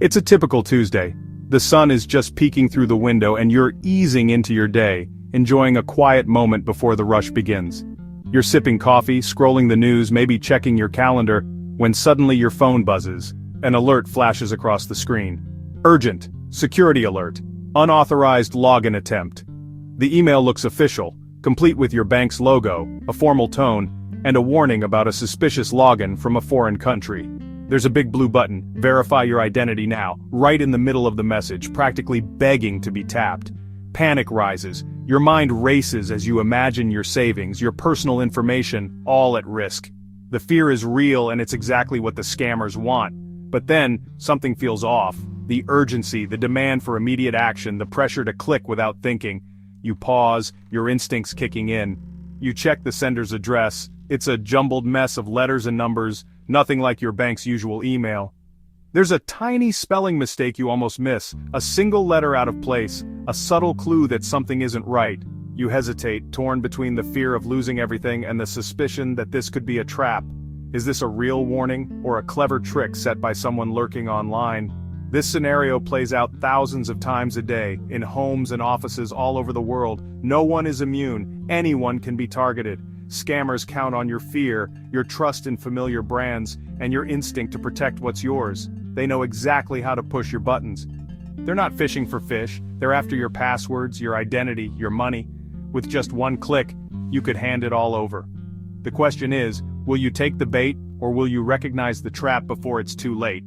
It's a typical Tuesday. The sun is just peeking through the window and you're easing into your day, enjoying a quiet moment before the rush begins. You're sipping coffee, scrolling the news, maybe checking your calendar, when suddenly your phone buzzes. An alert flashes across the screen. Urgent, security alert, unauthorized login attempt. The email looks official, complete with your bank's logo, a formal tone, and a warning about a suspicious login from a foreign country. There's a big blue button, verify your identity now, right in the middle of the message, practically begging to be tapped. Panic rises, your mind races as you imagine your savings, your personal information, all at risk. The fear is real and it's exactly what the scammers want. But then, something feels off. The urgency, the demand for immediate action, the pressure to click without thinking. You pause, your instincts kicking in. You check the sender's address. It's a jumbled mess of letters and numbers, nothing like your bank's usual email. There's a tiny spelling mistake you almost miss, a single letter out of place, a subtle clue that something isn't right. You hesitate, torn between the fear of losing everything and the suspicion that this could be a trap. Is this a real warning, or a clever trick set by someone lurking online? This scenario plays out thousands of times a day, in homes and offices all over the world. No one is immune, anyone can be targeted. Scammers count on your fear, your trust in familiar brands, and your instinct to protect what's yours. They know exactly how to push your buttons. They're not fishing for fish, they're after your passwords, your identity, your money. With just one click, you could hand it all over. The question is, will you take the bait, or will you recognize the trap before it's too late?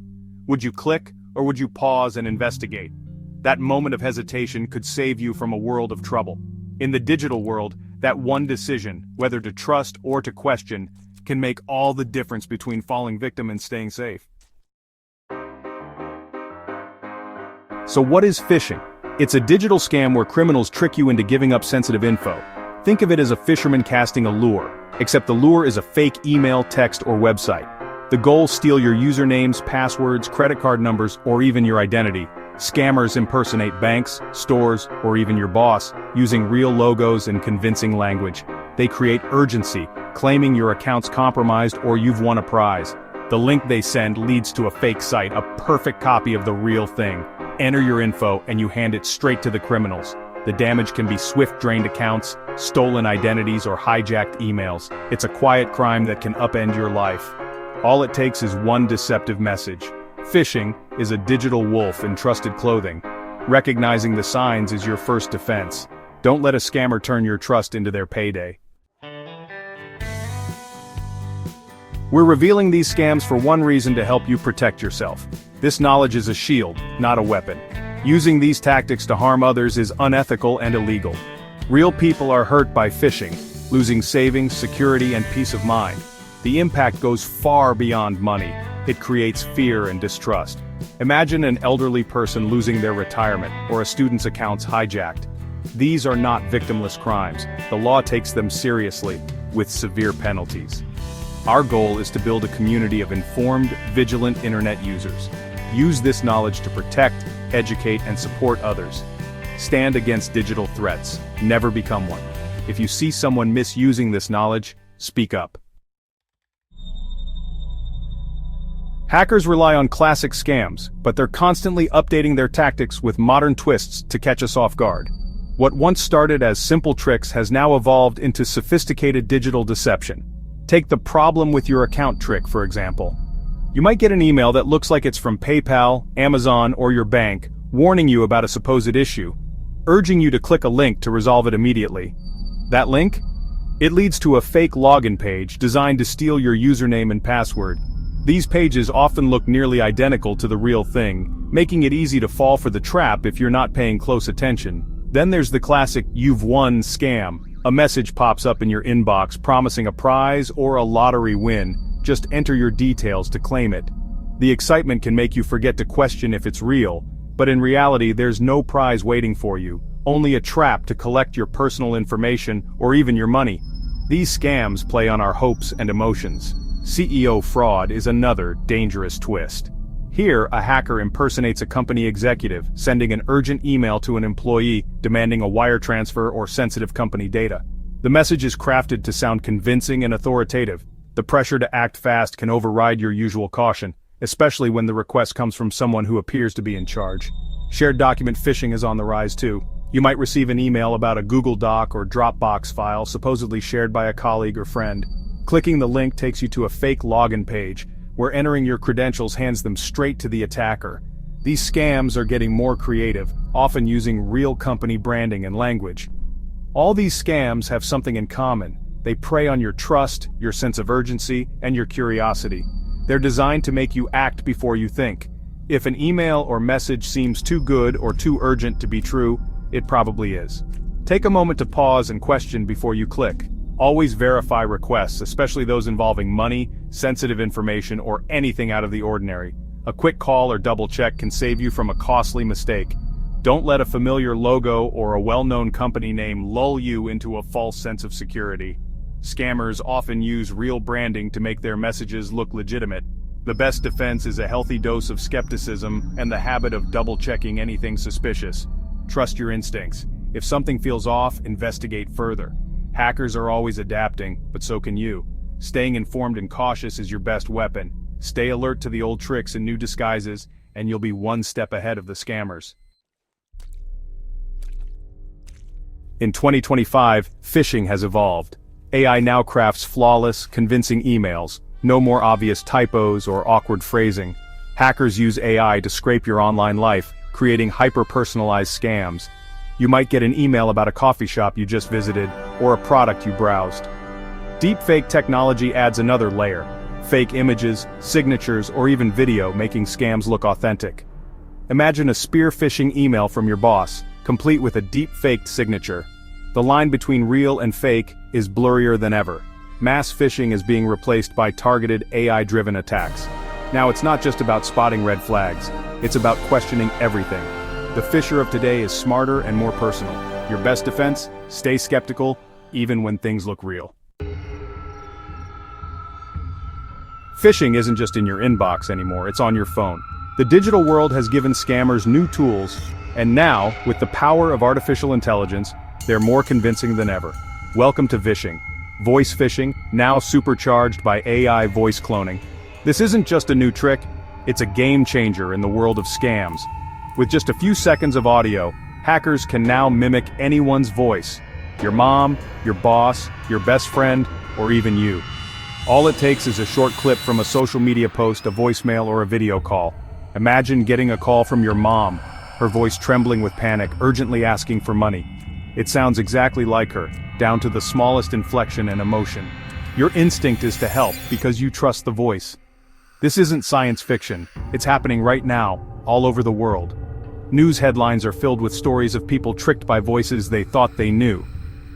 Would you click, or would you pause and investigate? That moment of hesitation could save you from a world of trouble. In the digital world, that one decision, whether to trust or to question, can make all the difference between falling victim and staying safe. So what is phishing? It's a digital scam where criminals trick you into giving up sensitive info. Think of it as a fisherman casting a lure, except the lure is a fake email, text, or website. The goal: steal your usernames, passwords, credit card numbers, or even your identity. Scammers impersonate banks, stores, or even your boss, using real logos and convincing language. They create urgency, claiming your account's compromised or you've won a prize. The link they send leads to a fake site, a perfect copy of the real thing. Enter your info and you hand it straight to the criminals. The damage can be swift drained accounts, stolen identities, or hijacked emails. It's a quiet crime that can upend your life. All it takes is one deceptive message. Phishing is a digital wolf in trusted clothing. Recognizing the signs is your first defense. Don't let a scammer turn your trust into their payday. We're revealing these scams for one reason: to help you protect yourself. This knowledge is a shield, not a weapon. Using these tactics to harm others is unethical and illegal. Real people are hurt by phishing, losing savings, security, and peace of mind. The impact goes far beyond money. It creates fear and distrust. Imagine an elderly person losing their retirement, or a student's accounts hijacked. These are not victimless crimes. The law takes them seriously, with severe penalties. Our goal is to build a community of informed, vigilant internet users. Use this knowledge to protect, educate, and support others. Stand against digital threats. Never become one. If you see someone misusing this knowledge, speak up. Hackers rely on classic scams, but they're constantly updating their tactics with modern twists to catch us off guard. What once started as simple tricks has now evolved into sophisticated digital deception. Take the problem with your account trick, for example. You might get an email that looks like it's from PayPal, Amazon, or your bank, warning you about a supposed issue, urging you to click a link to resolve it immediately. That link? It leads to a fake login page designed to steal your username and password. These pages often look nearly identical to the real thing, making it easy to fall for the trap if you're not paying close attention. Then there's the classic "you've won" scam. A message pops up in your inbox promising a prize or a lottery win. Just enter your details to claim it. The excitement can make you forget to question if it's real, but in reality there's no prize waiting for you, only a trap to collect your personal information or even your money. These scams play on our hopes and emotions. CEO fraud is another dangerous twist. Here, a hacker impersonates a company executive, sending an urgent email to an employee demanding a wire transfer or sensitive company data. The message is crafted to sound convincing and authoritative. The pressure to act fast can override your usual caution. especially when the request comes from someone who appears to be in charge. Shared document phishing is on the rise too. You might receive an email about a Google Doc or Dropbox file supposedly shared by a colleague or friend. Clicking the link takes you to a fake login page, where entering your credentials hands them straight to the attacker. These scams are getting more creative, often using real company branding and language. All these scams have something in common. They prey on your trust, your sense of urgency, and your curiosity. They're designed to make you act before you think. If an email or message seems too good or too urgent to be true, it probably is. Take a moment to pause and question before you click. Always verify requests, especially those involving money, sensitive information, or anything out of the ordinary. A quick call or double check can save you from a costly mistake. Don't let a familiar logo or a well-known company name lull you into a false sense of security. Scammers often use real branding to make their messages look legitimate. The best defense is a healthy dose of skepticism and the habit of double-checking anything suspicious. Trust your instincts. If something feels off, investigate further. Hackers are always adapting, but so can you. Staying informed and cautious is your best weapon. Stay alert to the old tricks and new disguises, and you'll be one step ahead of the scammers. In 2025, phishing has evolved. AI now crafts flawless, convincing emails, no more obvious typos or awkward phrasing. Hackers use AI to scrape your online life, creating hyper-personalized scams. You might get an email about a coffee shop you just visited, or a product you browsed. Deepfake technology adds another layer. Fake images, signatures, or even video making scams look authentic. Imagine a spear phishing email from your boss, complete with a deep-faked signature. The line between real and fake is blurrier than ever. Mass phishing is being replaced by targeted AI-driven attacks. Now it's not just about spotting red flags, it's about questioning everything. The phisher of today is smarter and more personal. Your best defense? Stay skeptical, even when things look real. Phishing isn't just in your inbox anymore, it's on your phone. The digital world has given scammers new tools, and now, with the power of artificial intelligence, they're more convincing than ever. Welcome to phishing. Voice phishing, now supercharged by AI voice cloning. This isn't just a new trick, it's a game changer in the world of scams. With just a few seconds of audio, hackers can now mimic anyone's voice. Your mom, your boss, your best friend, or even you. All it takes is a short clip from a social media post, a voicemail, or a video call. Imagine getting a call from your mom, her voice trembling with panic, urgently asking for money. It sounds exactly like her, down to the smallest inflection and emotion. Your instinct is to help because you trust the voice. This isn't science fiction, it's happening right now, all over the world. News headlines are filled with stories of people tricked by voices they thought they knew.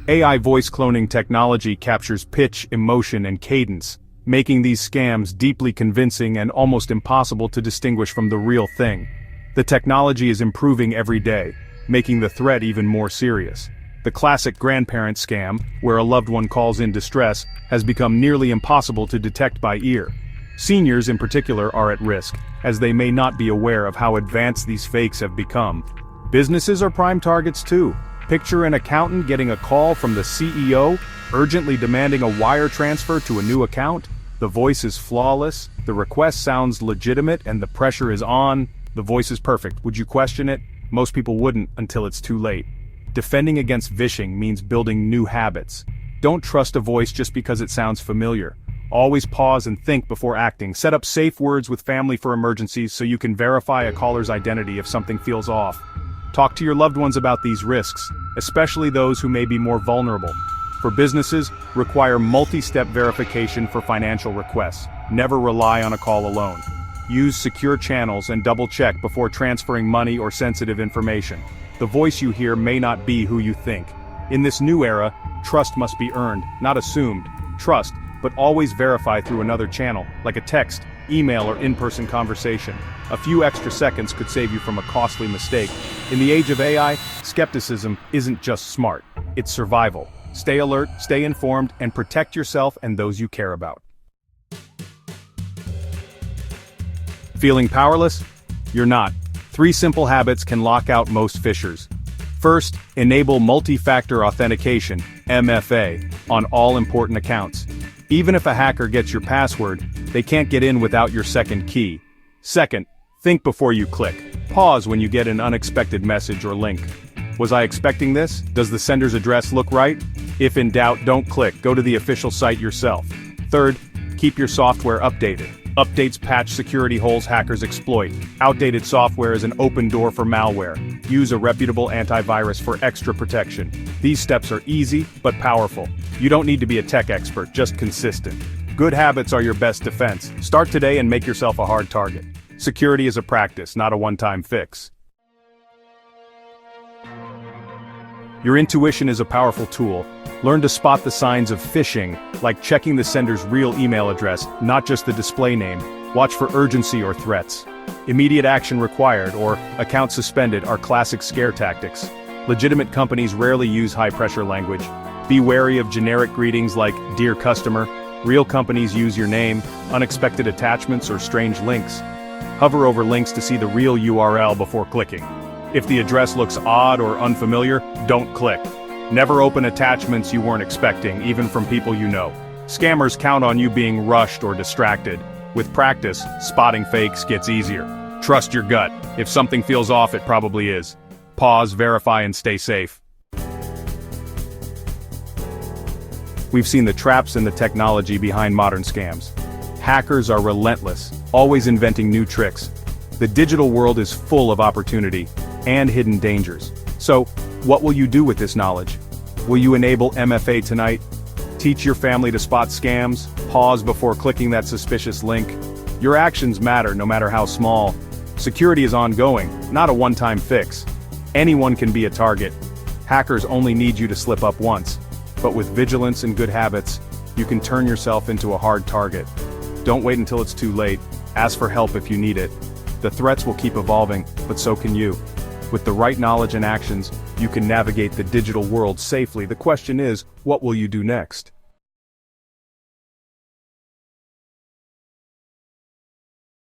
AI voice cloning technology captures pitch, emotion, and cadence, making these scams deeply convincing and almost impossible to distinguish from the real thing. The technology is improving every day, making the threat even more serious. The classic grandparent scam, where a loved one calls in distress, has become nearly impossible to detect by ear. Seniors in particular are at risk, as they may not be aware of how advanced these fakes have become. Businesses are prime targets too. Picture an accountant getting a call from the CEO, urgently demanding a wire transfer to a new account. The voice is flawless, the request sounds legitimate, and the pressure is on. The voice is perfect. Would you question it? Most people wouldn't until it's too late. Defending against phishing means building new habits. Don't trust a voice just because it sounds familiar. Always pause and think before acting. Set up safe words with family for emergencies so you can verify a caller's identity if something feels off. Talk to your loved ones about these risks, especially those who may be more vulnerable. For businesses, require multi-step verification for financial requests. Never rely on a call alone. Use secure channels and double-check before transferring money or sensitive information. The voice you hear may not be who you think. In this new era, trust must be earned, not assumed. Trust, but always verify through another channel, like a text, email, or in-person conversation. A few extra seconds could save you from a costly mistake. In the age of AI, skepticism isn't just smart, it's survival. Stay alert, stay informed, and protect yourself and those you care about. Feeling powerless? You're not. 3 simple habits can lock out most phishers. First, enable multi-factor authentication, MFA, on all important accounts. Even if a hacker gets your password, they can't get in without your second key. Second, think before you click. Pause when you get an unexpected message or link. Was I expecting this? Does the sender's address look right? If in doubt, don't click, go to the official site yourself. Third, keep your software updated. Updates patch security holes hackers exploit. Outdated software is an open door for malware. Use a reputable antivirus for extra protection. These steps are easy, but powerful. You don't need to be a tech expert, just consistent. Good habits are your best defense. Start today and make yourself a hard target. Security is a practice, not a one-time fix. Your intuition is a powerful tool. Learn to spot the signs of phishing, like checking the sender's real email address, not just the display name. Watch for urgency or threats. Immediate action required or account suspended are classic scare tactics. Legitimate companies rarely use high-pressure language. Be wary of generic greetings like "Dear Customer." Real companies use your name, unexpected attachments, or strange links. Hover over links to see the real URL before clicking. If the address looks odd or unfamiliar, don't click. Never open attachments you weren't expecting, even from people you know. Scammers count on you being rushed or distracted. With practice, spotting fakes gets easier. Trust your gut. If something feels off, it probably is. Pause, verify, and stay safe. We've seen the traps and the technology behind modern scams. Hackers are relentless, always inventing new tricks. The digital world is full of opportunity and hidden dangers. So, what will you do with this knowledge? Will you enable MFA tonight? Teach your family to spot scams? Pause before clicking that suspicious link? Your actions matter, no matter how small. Security is ongoing, not a one-time fix. Anyone can be a target. Hackers only need you to slip up once. But with vigilance and good habits, you can turn yourself into a hard target. Don't wait until it's too late. Ask for help if you need it. The threats will keep evolving, but so can you. With the right knowledge and actions, you can navigate the digital world safely. The question is, what will you do next?